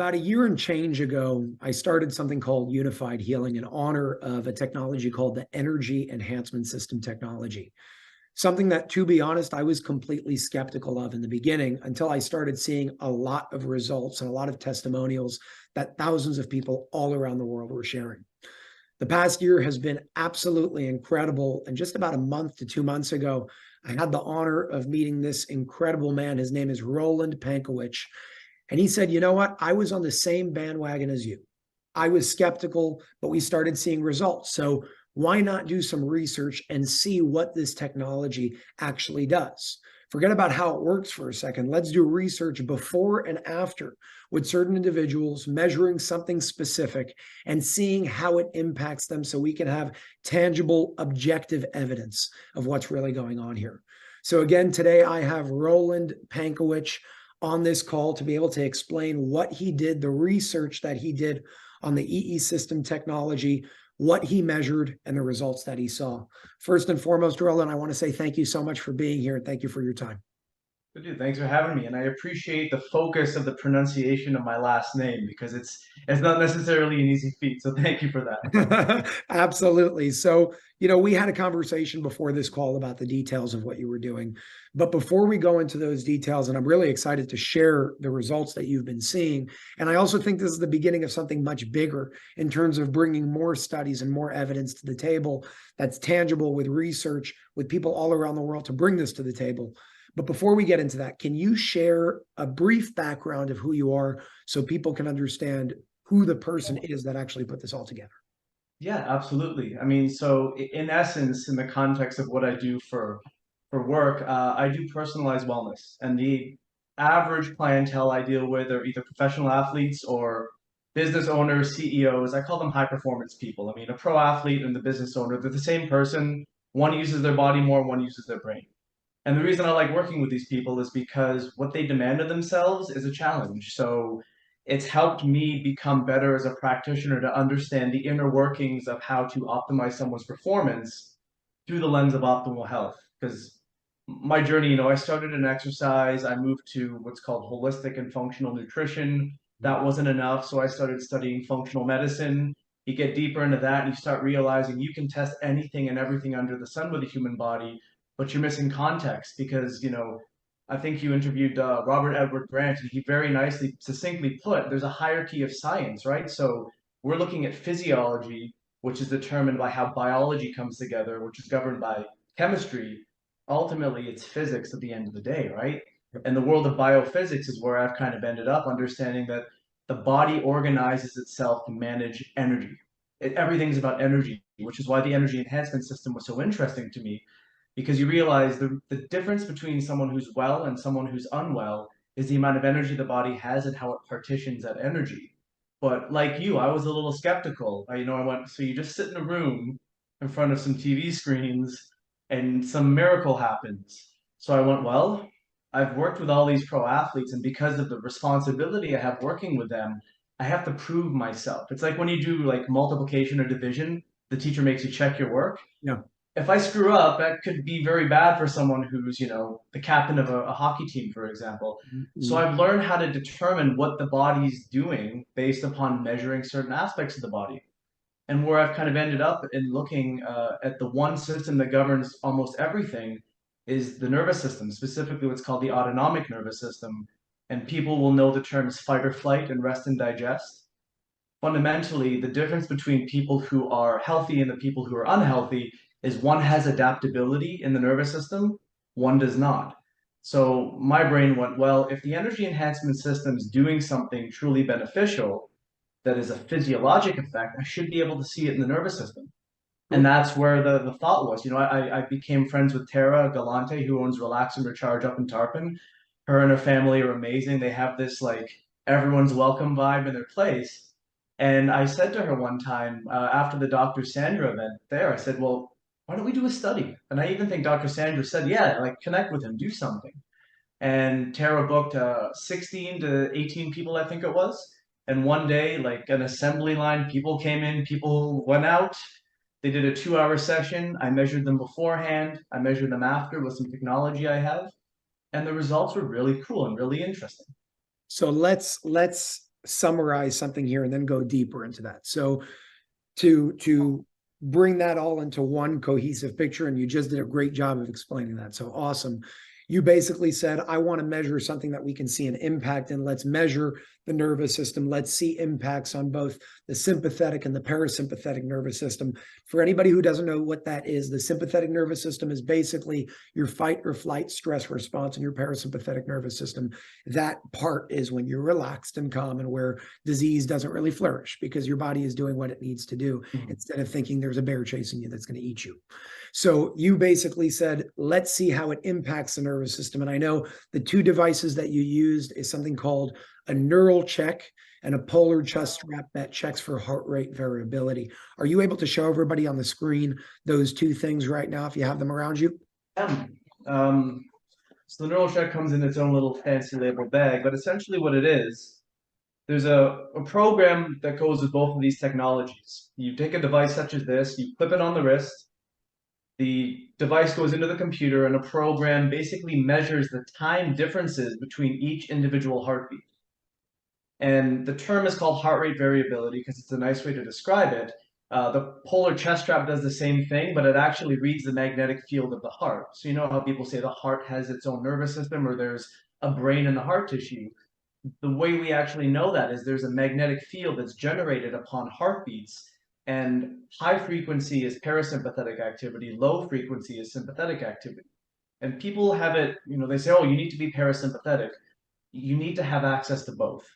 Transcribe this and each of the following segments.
About a year and change ago, I started something called Unified Healing in honor of a technology called the Energy Enhancement System technology. Something that, to be honest, I was completely skeptical of in the beginning until I started seeing a lot of results and a lot of testimonials that thousands of people all around the world were sharing. The past year has been absolutely incredible. And just about a month to 2 months ago, I had the honor of meeting this incredible man. His name is Roland Pankowicz. And he said, you know what? I was on the same bandwagon as you. I was skeptical, but we started seeing results. So why not do some research and see what this technology actually does? Forget about how it works for a second. Let's do research before and after with certain individuals, measuring something specific and seeing how it impacts them so we can have tangible, objective evidence of what's really going on here. So again, today I have Roland Pankowicz on this call to be able to explain what he did, the research that he did on the EESystem technology, what he measured, and the results that he saw. First and foremost, Roland, I want to say thank you so much for being here and thank you for your time. Good dude, thanks for having me, and I appreciate the focus of the pronunciation of my last name because it's not necessarily an easy feat. So thank you for that. Absolutely. So, we had a conversation before this call about the details of what you were doing. But before we go into those details, and I'm really excited to share the results that you've been seeing, and I also think this is the beginning of something much bigger in terms of bringing more studies and more evidence to the table that's tangible with research, with people all around the world to bring this to the table. But before we get into that, can you share a brief background of who you are so people can understand who the person is that actually put this all together? Yeah, absolutely. I mean, so in essence, in the context of what I do for work, I do personalized wellness, and the average clientele I deal with are either professional athletes or business owners, CEOs. I call them high performance people. I mean, a pro athlete and the business owner, they're the same person. One uses their body more, one uses their brain. And the reason I like working with these people is because what they demand of themselves is a challenge. So it's helped me become better as a practitioner to understand the inner workings of how to optimize someone's performance through the lens of optimal health. Because my journey, I started in exercise, I moved to what's called holistic and functional nutrition. That wasn't enough, so I started studying functional medicine. You get deeper into that and you start realizing you can test anything and everything under the sun with a human body, but you're missing context because, I think you interviewed Robert Edward Grant, and he very nicely, succinctly put, there's a hierarchy of science, right? So we're looking at physiology, which is determined by how biology comes together, which is governed by chemistry. Ultimately, it's physics at the end of the day, right? And the world of biophysics is where I've kind of ended up understanding that the body organizes itself to manage energy. Everything's about energy, which is why the energy enhancement system was so interesting to me because you realize the difference between someone who's well and someone who's unwell is the amount of energy the body has and how it partitions that energy. But like you, I was a little skeptical. I went, so you just sit in a room in front of some TV screens and some miracle happens. So I went, well, I've worked with all these pro athletes, and because of the responsibility I have working with them, I have to prove myself. It's like when you do like multiplication or division, the teacher makes you check your work. Yeah. If I screw up, that could be very bad for someone who's, the captain of a hockey team, for example. So Mhm. I've learned how to determine what the body's doing based upon measuring certain aspects of the body. And where I've kind of ended up in looking at the one system that governs almost everything is the nervous system, specifically what's called the autonomic nervous system. And people will know the terms fight or flight and rest and digest. Fundamentally, the difference between people who are healthy and the people who are unhealthy is one has adaptability in the nervous system, one does not. So my brain went, well, if the energy enhancement system is doing something truly beneficial that is a physiologic effect, I should be able to see it in the nervous system. And Cool. that's where the thought was. I became friends with Tara Galante, who owns Relax and Recharge up in Tarpon. Her and her family are amazing. They have this like everyone's welcome vibe in their place. And I said to her one time after the Dr. Sandra event there, I said, well, why don't we do a study? And I even think Dr. Sandra said, yeah, like connect with him, do something. And Tara booked 16 to 18 people, I think it was. And one day, like an assembly line, people came in, people went out. They did a 2 hour session. I measured them beforehand. I measured them after with some technology I have. And the results were really cool and really interesting. So let's summarize something here and then go deeper into that. So to bring that all into one cohesive picture, and you just did a great job of explaining that. So awesome. You basically said, I want to measure something that we can see an impact in. Let's measure the nervous system. Let's see impacts on both the sympathetic and the parasympathetic nervous system. For anybody who doesn't know what that is, the sympathetic nervous system is basically your fight or flight stress response, and your parasympathetic nervous system. That part is when you're relaxed and calm, and where disease doesn't really flourish because your body is doing what it needs to do instead of thinking there's a bear chasing you that's going to eat you. So you basically said, let's see how it impacts the nervous system. And I know the two devices that you used is something called a neural check and a polar chest strap that checks for heart rate variability. Are you able to show everybody on the screen those two things right now if you have them around you? Yeah. So the neural check comes in its own little fancy labeled bag, but essentially what it is, there's a program that goes with both of these technologies. You take a device such as this, you clip it on the wrist, the device goes into the computer, and a program basically measures the time differences between each individual heartbeat. And the term is called heart rate variability because it's a nice way to describe it. The polar chest strap does the same thing, but it actually reads the magnetic field of the heart. So you know how people say the heart has its own nervous system, or there's a brain in the heart tissue. The way we actually know that is there's a magnetic field that's generated upon heartbeats, and high frequency is parasympathetic activity, low frequency is sympathetic activity. And people have it, they say, oh, you need to be parasympathetic. You need to have access to both.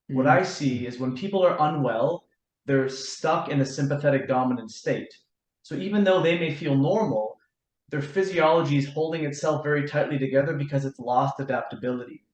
What I see is when people are unwell, they're stuck in a sympathetic dominant state. So even though they may feel normal, their physiology is holding itself very tightly together because it's lost adaptability.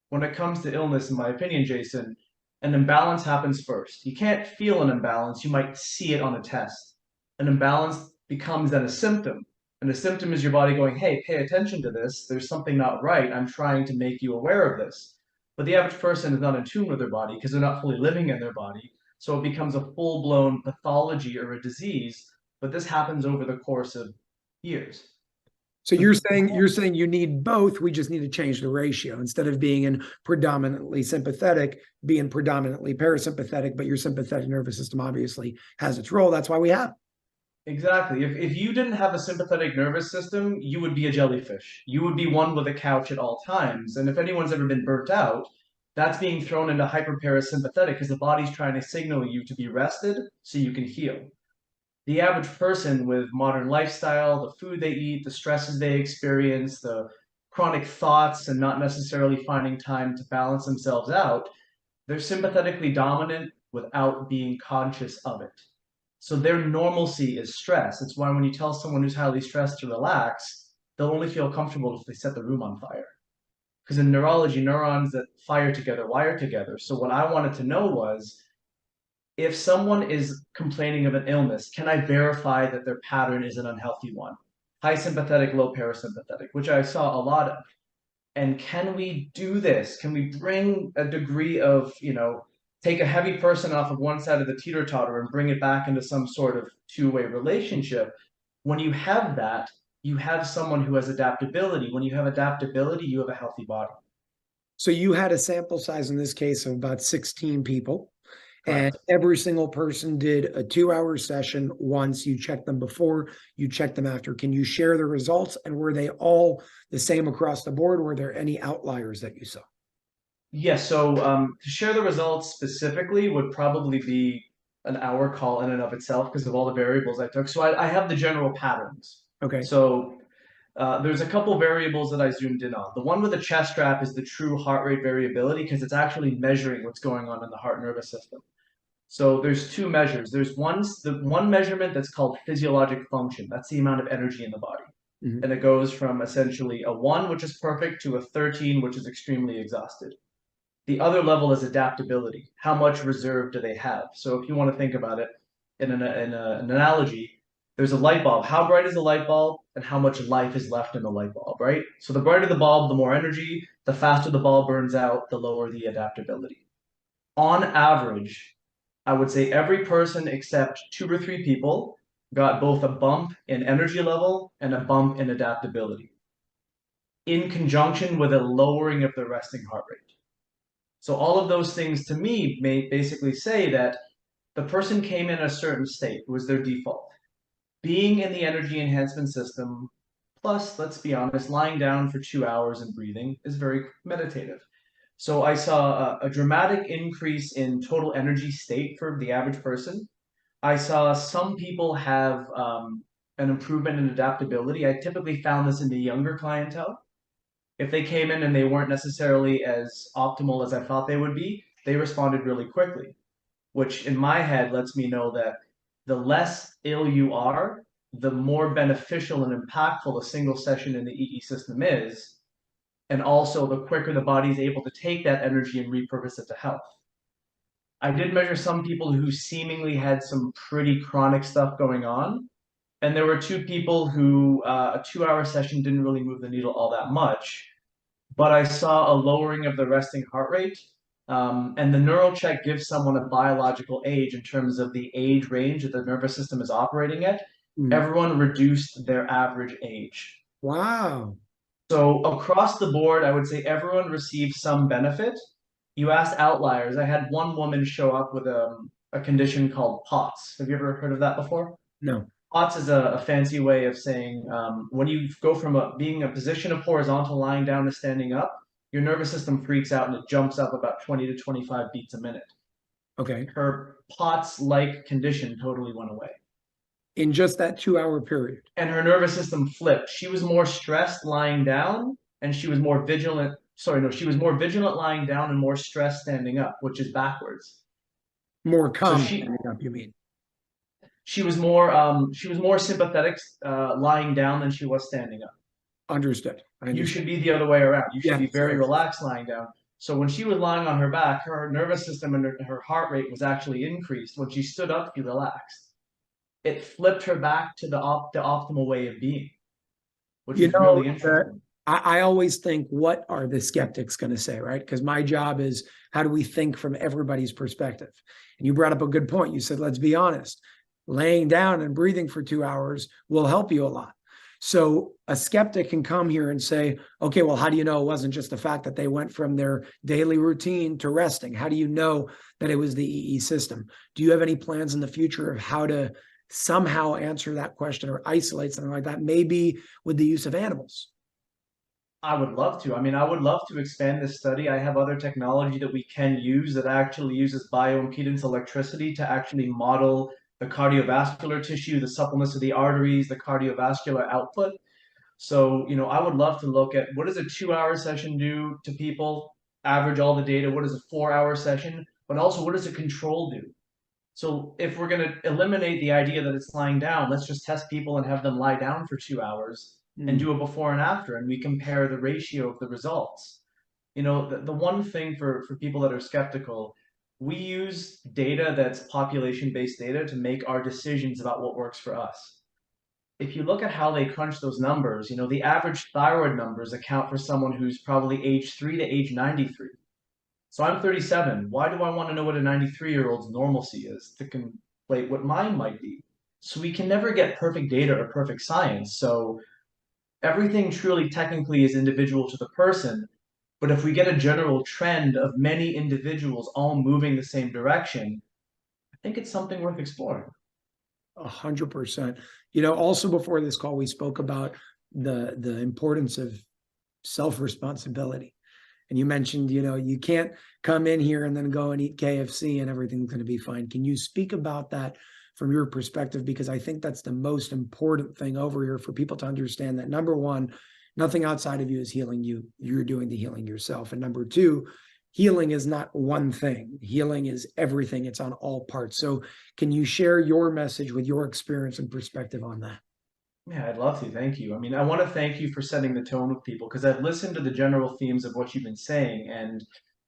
When it comes to illness, in my opinion, Jason, an imbalance happens first. You can't feel an imbalance, you might see it on a test. An imbalance becomes then a symptom. And a symptom is your body going, hey, pay attention to this. There's something not right. I'm trying to make you aware of this. But the average person is not in tune with their body because they're not fully living in their body. So it becomes a full-blown pathology or a disease. But this happens over the course of years. So you're saying you need both. We just need to change the ratio. Instead of being in predominantly sympathetic, being predominantly parasympathetic, but your sympathetic nervous system obviously has its role. That's why we have. Exactly. If you didn't have a sympathetic nervous system, you would be a jellyfish. You would be one with a couch at all times. And if anyone's ever been burnt out, that's being thrown into hyperparasympathetic because the body's trying to signal you to be rested so you can heal. The average person with modern lifestyle, the food they eat, the stresses they experience, the chronic thoughts, and not necessarily finding time to balance themselves out, they're sympathetically dominant without being conscious of it. So their normalcy is stress. It's why when you tell someone who's highly stressed to relax, they'll only feel comfortable if they set the room on fire. Because in neurology, neurons that fire together wire together. So what I wanted to know was, if someone is complaining of an illness, can I verify that their pattern is an unhealthy one? High sympathetic, low parasympathetic, which I saw a lot of. And can we do this? Can we bring a degree of, take a heavy person off of one side of the teeter-totter and bring it back into some sort of two-way relationship? When you have that, you have someone who has adaptability. When you have adaptability, you have a healthy body. So you had a sample size in this case of about 16 people. Correct. And every single person did a 2-hour session once. You checked them before, you checked them after. Can you share the results? And were they all the same across the board? Were there any outliers that you saw? Yes, so to share the results specifically would probably be an hour call in and of itself because of all the variables I took. So I have the general patterns. Okay. So there's a couple variables that I zoomed in on. The one with the chest strap is the true heart rate variability because it's actually measuring what's going on in the heart nervous system. So there's two measures. There's the one measurement that's called physiologic function. That's the amount of energy in the body. Mm-hmm. And it goes from essentially a 1, which is perfect, to a 13, which is extremely exhausted. The other level is adaptability. How much reserve do they have? So if you want to think about it in an analogy, there's a light bulb. How bright is the light bulb and how much life is left in the light bulb, right? So the brighter the bulb, the more energy, the faster the bulb burns out, the lower the adaptability. On average, I would say every person except 2 or 3 people got both a bump in energy level and a bump in adaptability in conjunction with a lowering of the resting heart rate. So all of those things to me may basically say that the person came in a certain state, was their default. Being in the energy enhancement system, plus, let's be honest, lying down for 2 hours and breathing is very meditative. So I saw a dramatic increase in total energy state for the average person. I saw some people have an improvement in adaptability. I typically found this in the younger clientele. If they came in and they weren't necessarily as optimal as I thought they would be, they responded really quickly, which in my head lets me know that the less ill you are, the more beneficial and impactful a single session in the EE system is. And also, the quicker the body is able to take that energy and repurpose it to health. I did measure some people who seemingly had some pretty chronic stuff going on. And there were two people who a 2 hour session didn't really move the needle all that much, but I saw a lowering of the resting heart rate. And the neural check gives someone a biological age in terms of the age range that the nervous system is operating at. Mm. Everyone reduced their average age. Wow. So across the board, I would say everyone received some benefit. You asked outliers. I had one woman show up with a condition called POTS. Have you ever heard of that before? No. POTS is a fancy way of saying when you go from being a position of horizontal lying down to standing up, your nervous system freaks out and it jumps up about 20 to 25 beats a minute. Okay. Her POTS-like condition totally went away. In just that 2 hour period. And her nervous system flipped. She was more stressed lying down, and she was more vigilant. Sorry, no, she was more vigilant lying down and more stressed standing up, which is backwards. More So calm standing up, you mean? she was more sympathetic lying down than she was standing up. Understood. I You understand. should be the other way around. You should Yeah, be very sorry. relaxed lying down. So when she was lying on her back, her nervous system and her heart rate was actually increased. When she stood up, she relaxed. It flipped her back to the optimal way of being, which You is know, really interesting. I always think, what are the skeptics going to say, right? Because my job is, how do we think from everybody's perspective? And you brought up a good point. You said, let's be honest, laying down and breathing for 2 hours will help you a lot. So a skeptic can come here and say, okay, well, how do you know it wasn't just the fact that they went from their daily routine to resting? How do you know that it was the EE system? Do you have any plans in the future of how to somehow answer that question or isolate something like that, maybe with the use of animals? I would love to. I mean, I would love to expand this study. I have other technology that we can use that actually uses bioimpedance electricity to actually model the cardiovascular tissue, the suppleness of the arteries, the cardiovascular output. So, I would love to look at what does a 2 hour session do to people, average all the data, what does a 4 hour session, but also what does a control do? So if we're going to eliminate the idea that it's lying down, let's just test people and have them lie down for 2 hours and Mm. do a before and after, and we compare the ratio of the results. The one thing for people that are skeptical, we use data that's population-based data to make our decisions about what works for us. If you look at how they crunch those numbers, the average thyroid numbers account for someone who's probably age 3 to age 93. So I'm 37. Why do I want to know what a 93-year-old's normalcy is to conflate what mine might be? So we can never get perfect data or perfect science. So everything truly technically is individual to the person. But if we get a general trend of many individuals all moving the same direction, I think it's something worth exploring. 100%. Also before this call, we spoke about the importance of self-responsibility. And you mentioned, you can't come in here and then go and eat KFC and everything's going to be fine. Can you speak about that from your perspective? Because I think that's the most important thing over here for people to understand, that number one, nothing outside of you is healing you. You're doing the healing yourself. And number two, healing is not one thing. Healing is everything. It's on all parts. So can you share your message with your experience and perspective on that? Yeah, I'd love to. Thank you. I mean, I want to thank you for setting the tone with people because I've listened to the general themes of what you've been saying, and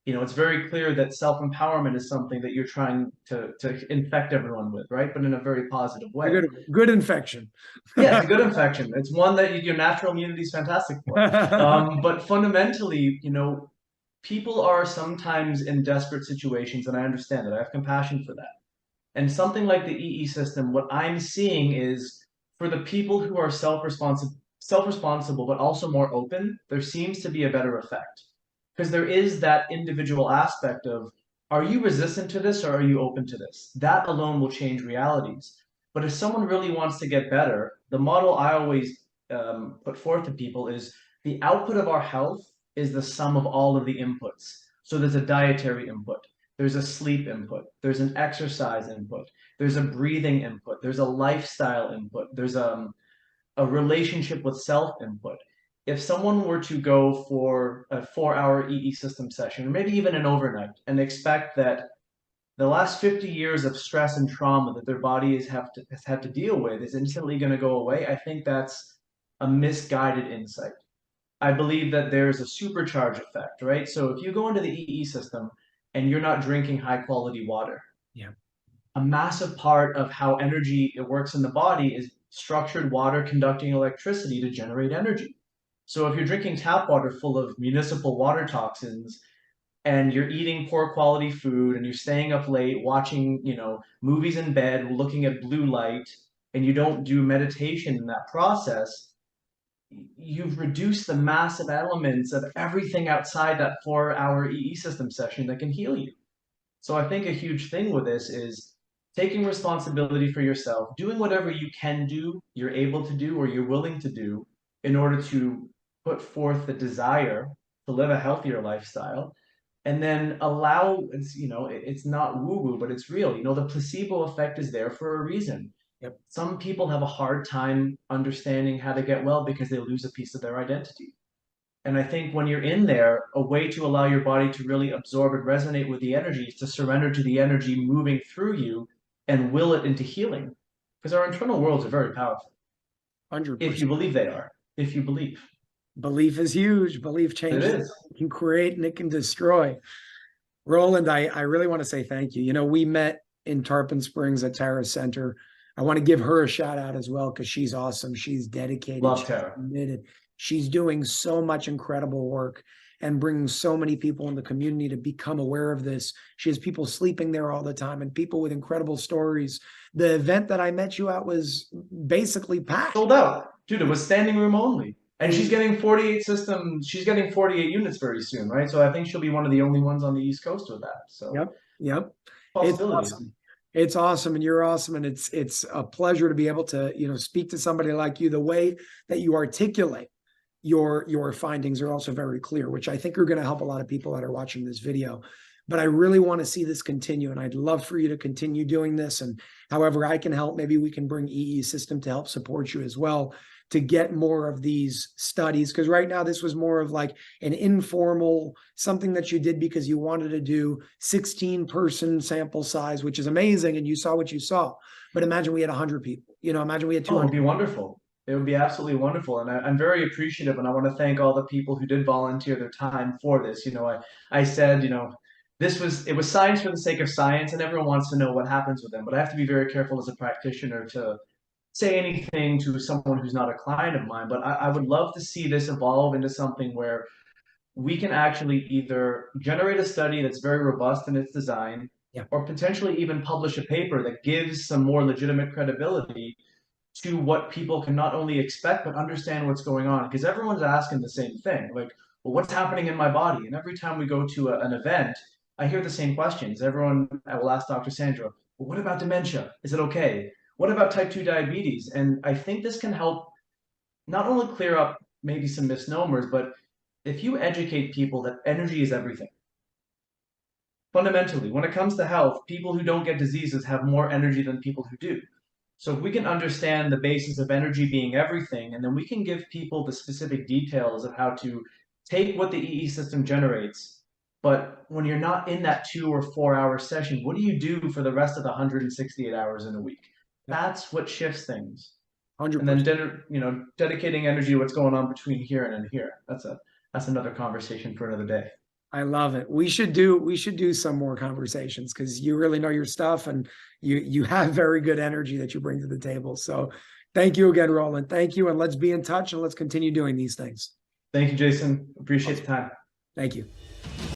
it's very clear that self-empowerment is something that you're trying to infect everyone with, right? But in a very positive A way. good infection. Yeah, it's a good infection. It's one that your natural immunity is fantastic for. But fundamentally, people are sometimes in desperate situations, and I understand that. I have compassion for that. And something like the EE system, what I'm seeing is for the people who are self-responsible, but also more open, there seems to be a better effect. because there is that individual aspect of, are you resistant to this or are you open to this? That alone will change realities. But if someone really wants to get better, the model I always put forth to people is the output of our health is the sum of all of the inputs. So there's a dietary input, there's a sleep input, there's an exercise input, there's a breathing input, there's a lifestyle input, there's a relationship with self input. If someone were to go for a 4 hour EE system session, or maybe even an overnight, and expect that the last 50 years of stress and trauma that their body has had to deal with is instantly going to go away, I think that's a misguided insight. I believe that there's a supercharge effect, right? So if you go into the EE system and you're not drinking high quality water, Yeah. a massive part of how energy it works in the body is structured water conducting electricity to generate energy. So if you're drinking tap water full of municipal water toxins and you're eating poor quality food and you're staying up late watching, movies in bed, looking at blue light, and you don't do meditation in that process, you've reduced the massive elements of everything outside that 4 hour EE system session that can heal you. So I think a huge thing with this is taking responsibility for yourself, doing whatever you can do, you're able to do, or you're willing to do in order to put forth the desire to live a healthier lifestyle. And then allow, it's not woo woo, but it's real. The placebo effect is there for a reason. Yep. Some people have a hard time understanding how to get well because they lose a piece of their identity. And I think when you're in there, a way to allow your body to really absorb and resonate with the energy is to surrender to the energy moving through you and will it into healing. Because our internal worlds are very powerful. 100%. If you believe they are. If you believe. Belief is huge. Belief It changes. is. It can create and it can destroy. Roland, I really want to say thank you. We met in Tarpon Springs at Tara Center. I want to give her a shout out as well because she's awesome. She's dedicated. Love she's Tara. committed. She's doing so much incredible work and bringing so many people in the community to become aware of this. She has people sleeping there all the time and people with incredible stories. The event that I met you at was basically packed. Sold out. Dude, it was standing room only. And she's getting 48 systems. She's getting 48 units very soon, right? So I think she'll be one of the only ones on the East Coast with that. So Yep. It's possibilities. awesome. It's awesome, and you're awesome, and it's a pleasure to be able to speak to somebody like you. The way that you articulate your findings are also very clear, which I think are going to help a lot of people that are watching this video. But I really want to see this continue, and I'd love for you to continue doing this. And however I can help, maybe we can bring EESystem to help support you as well, to get more of these studies. Because right now this was more of like an informal, something that you did because you wanted to do 16-person sample size, which is amazing. And you saw what you saw. But imagine we had 100 people, imagine we had 200. Oh, it would be wonderful. It would be absolutely wonderful. And I'm very appreciative. And I want to thank all the people who did volunteer their time for this. I said, it was science for the sake of science, and everyone wants to know what happens with them. But I have to be very careful as a practitioner to say anything to someone who's not a client of mine. But I would love to see this evolve into something where we can actually either generate a study that's very robust in its design, or potentially even publish a paper that gives some more legitimate credibility to what people can not only expect, but understand what's going on. Because everyone's asking the same thing, like, well, what's happening in my body? And every time we go to an event, I hear the same questions. I will ask Dr. Sandra, well, what about dementia? Is it okay? What about type 2 diabetes? And I think this can help not only clear up maybe some misnomers, but if you educate people that energy is everything. Fundamentally, when it comes to health, people who don't get diseases have more energy than people who do. So if we can understand the basis of energy being everything, and then we can give people the specific details of how to take what the EE system generates, but when you're not in that 2 or 4 hour session, what do you do for the rest of the 168 hours in a week? That's what shifts things. 100%. And then dedicating energy to what's going on between here and in here. That's another conversation for another day. I love it. We should do some more conversations because you really know your stuff and you have very good energy that you bring to the table. So thank you again, Roland. Thank you. And let's be in touch and let's continue doing these things. Thank you, Jason. Appreciate the time. Thank you.